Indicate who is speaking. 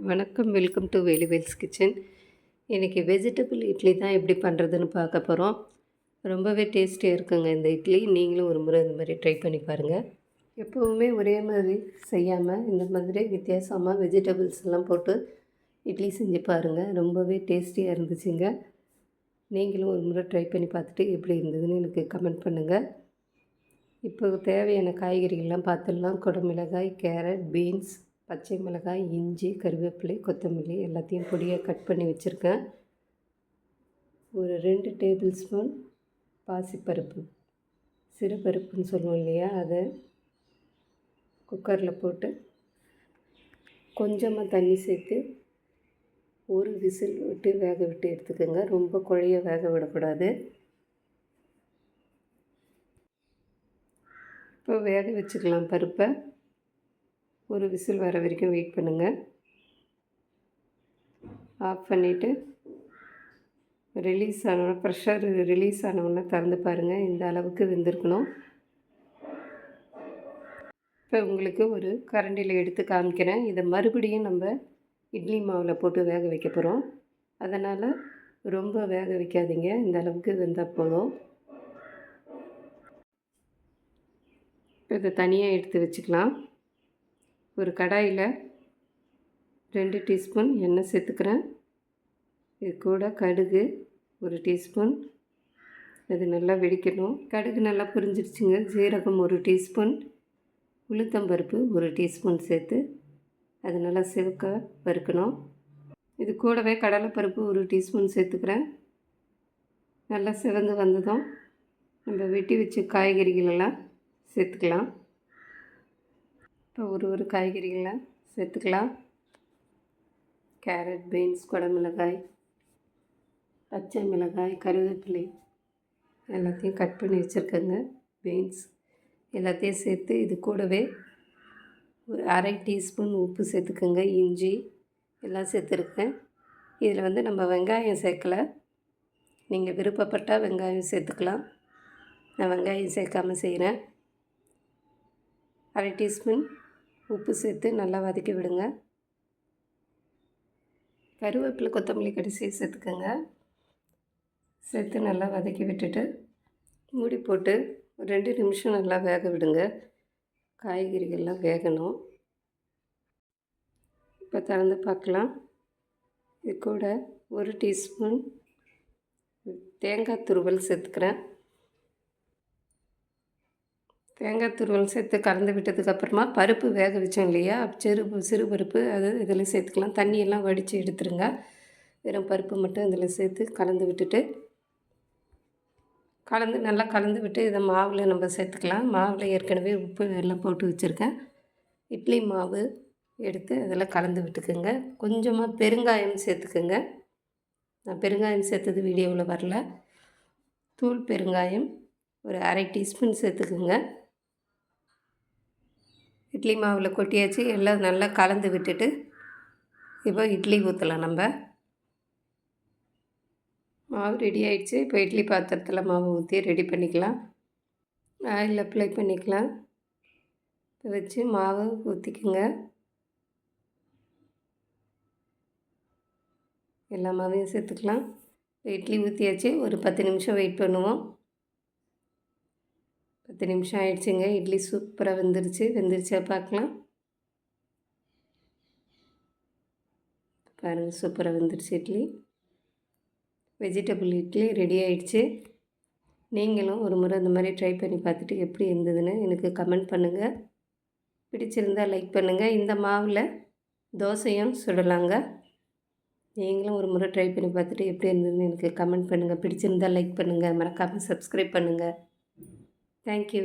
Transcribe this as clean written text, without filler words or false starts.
Speaker 1: வணக்கம், welcome to வேலுவேல்ஸ் kitchen. இன்றைக்கி vegetable idli தான் எப்படி பண்ணுறதுன்னு பார்க்க போகிறோம். ரொம்பவே டேஸ்டியாக இருக்குங்க இந்த இட்லி. நீங்களும் ஒரு முறை இந்த மாதிரி ட்ரை பண்ணி பாருங்கள். எப்போவுமே ஒரே மாதிரி செய்யாமல் இந்த மாதிரி வித்தியாசமாக வெஜிடபிள்ஸ் எல்லாம் போட்டு இட்லி செஞ்சு பாருங்கள். ரொம்பவே டேஸ்டியாக இருந்துச்சுங்க. நீங்களும் ஒரு முறை ட்ரை பண்ணி பார்த்துட்டு எப்படி இருந்ததுன்னு எனக்கு கமெண்ட் பண்ணுங்கள். இப்போ தேவையான காய்கறிகள்லாம் பார்த்துடலாம். குடமிளகாய், கேரட், பீன்ஸ், பச்சை மிளகாய், இஞ்சி, கருவேப்பிலை, கொத்தமல்லி எல்லாத்தையும் பொடியாக கட் பண்ணி வச்சுருக்கேன். ஒரு 2 டேபிள் ஸ்பூன் பாசிப்பருப்பு, சிறுபருப்புன்னு சொல்லுவோம் இல்லையா, அதை குக்கரில் போட்டு கொஞ்சமாக தண்ணி சேர்த்து ஒரு விசில் விட்டு வேக விட்டு எடுத்துக்கோங்க. ரொம்ப குழைய வேக விடக்கூடாது. இப்போ வேக வச்சுக்கலாம் பருப்பை. ஒரு விசில் வர வரைக்கும் வெயிட் பண்ணுங்கள். ஆஃப் பண்ணிவிட்டு ப்ரெஷர் ரிலீஸ் ஆனவுடனே திறந்து பாருங்கள். இந்த அளவுக்கு வெந்திருக்கணும். இப்போ உங்களுக்கு ஒரு கரண்டியில் எடுத்து காமிக்கிறேன். இதை மறுபடியும் நம்ம இட்லி மாவில் போட்டு வேக வைக்க போகிறோம். அதனால் ரொம்ப வேக வைக்காதீங்க. இந்த அளவுக்கு வெந்தால் போதும். இப்போ இதை தனியாக எடுத்து வச்சுக்கலாம். ஒரு கடாயில் 2 டீஸ்பூன் எண்ணெய் சேர்த்துக்கிறேன். இது கூட கடுகு 1 டீஸ்பூன். இது நல்லா வெடிக்கணும். கடுகு நல்லா பொரிஞ்சிருச்சுங்க. ஜீரகம் 1 டீஸ்பூன், உளுத்தம்பருப்பு 1 டீஸ்பூன் சேர்த்து அது நல்லா சிவக்க வறுக்கணும். இது கூடவே கடலைப்பருப்பு 1 டீஸ்பூன் சேர்த்துக்கிறேன். நல்லா சிவந்து வந்ததும் நம்ம வெட்டி வச்ச காய்கறிகளெல்லாம் சேர்த்துக்கலாம். இப்போ ஒரு காய்கறிகளை சேர்த்துக்கலாம். கேரட், பீன்ஸ், குடமிளகாய், பச்சை மிளகாய், கருவேப்பிலை எல்லாத்தையும் கட் பண்ணி வச்சுருக்கேங்க. பீன்ஸ் எல்லாத்தையும் சேர்த்து இது கூடவே ஒரு அரை டீஸ்பூன் உப்பு சேர்த்துக்கோங்க. இஞ்சி எல்லாம் சேர்த்துருக்கேன். இதில் நம்ம வெங்காயம் சேர்க்கலை. நீங்கள் விருப்பப்பட்டால் வெங்காயம் சேர்த்துக்கலாம். நான் வெங்காயம் சேர்க்காமல் செய்கிறேன். அரை டீஸ்பூன் உப்பு சேர்த்து நல்லா வதக்கி விடுங்க. கருவேப்பிலை, கொத்தமல்லி கடைசியாக சேர்த்துக்கோங்க. சேர்த்து நல்லா வதக்கி விட்டுட்டு மூடி போட்டு ஒரு 2 நிமிஷம் நல்லா வேக விடுங்க. காய்கறிகள்லாம் வேகணும். இப்போ திறந்து பார்க்கலாம். இது கூட 1 டீஸ்பூன் தேங்காய் துருவல் சேர்த்துக்கிறேன். தேங்காய் துருவல் சேர்த்து கலந்து விட்டதுக்கப்புறமா பருப்பு வேக வச்சோம் இல்லையா, சிறு பருப்பு அது இதில் சேர்த்துக்கலாம். தண்ணியெல்லாம் வடித்து எடுத்துருங்க. வெறும் பருப்பு மட்டும் இதில் சேர்த்து கலந்து விட்டுட்டு நல்லா கலந்து விட்டு இதை மாவில் நம்ம சேர்த்துக்கலாம். மாவில் ஏற்கனவே உப்பு எல்லாம் போட்டு வச்சுருக்கேன். இட்லி மாவு எடுத்து அதில் கலந்து விட்டுக்குங்க. கொஞ்சமாக பெருங்காயம் சேர்த்துக்குங்க. நான் பெருங்காயம் சேர்த்தது வீடியோவில் வரல. தூள் பெருங்காயம் ஒரு அரை டீஸ்பூன் சேர்த்துக்குங்க. இட்லி மாவில் கொட்டியாச்சு. எல்லாம் நல்லா கலந்து விட்டுட்டு இப்போ இட்லி ஊற்றலாம். நம்ம மாவு ரெடி ஆகிடுச்சு. இப்போ இட்லி பாத்திரத்தில் மாவு ஊற்றி ரெடி பண்ணிக்கலாம். ஆயில் அப்ளை பண்ணிக்கலாம். இப்போ வச்சு மாவு ஊற்றிக்குங்க. எல்லா மாவையும் சேர்த்துக்கலாம். இட்லி ஊற்றியாச்சு. ஒரு 10 நிமிஷம் வெயிட் பண்ணுவோம். 10 நிமிஷம் ஆயிடுச்சுங்க. இட்லி சூப்பராக வெந்துருச்சா பார்க்கலாம். பாருங்கள், சூப்பராக வெந்துருச்சு இட்லி. வெஜிடபிள் இட்லி ரெடி ஆகிடுச்சு. நீங்களும் ஒரு முறை இந்த மாதிரி ட்ரை பண்ணி பார்த்துட்டு எப்படி இருந்ததுன்னு எனக்கு கமெண்ட் பண்ணுங்கள். பிடிச்சிருந்தால் லைக் பண்ணுங்கள். இந்த மாவில் தோசையும் சுடலாங்க. நீங்களும் ஒரு முறை ட்ரை பண்ணி பார்த்துட்டு எப்படி இருந்ததுன்னு எனக்கு கமெண்ட் பண்ணுங்கள். பிடிச்சிருந்தால் லைக் பண்ணுங்கள். மறக்காமல் சப்ஸ்கிரைப் பண்ணுங்கள். Thank you.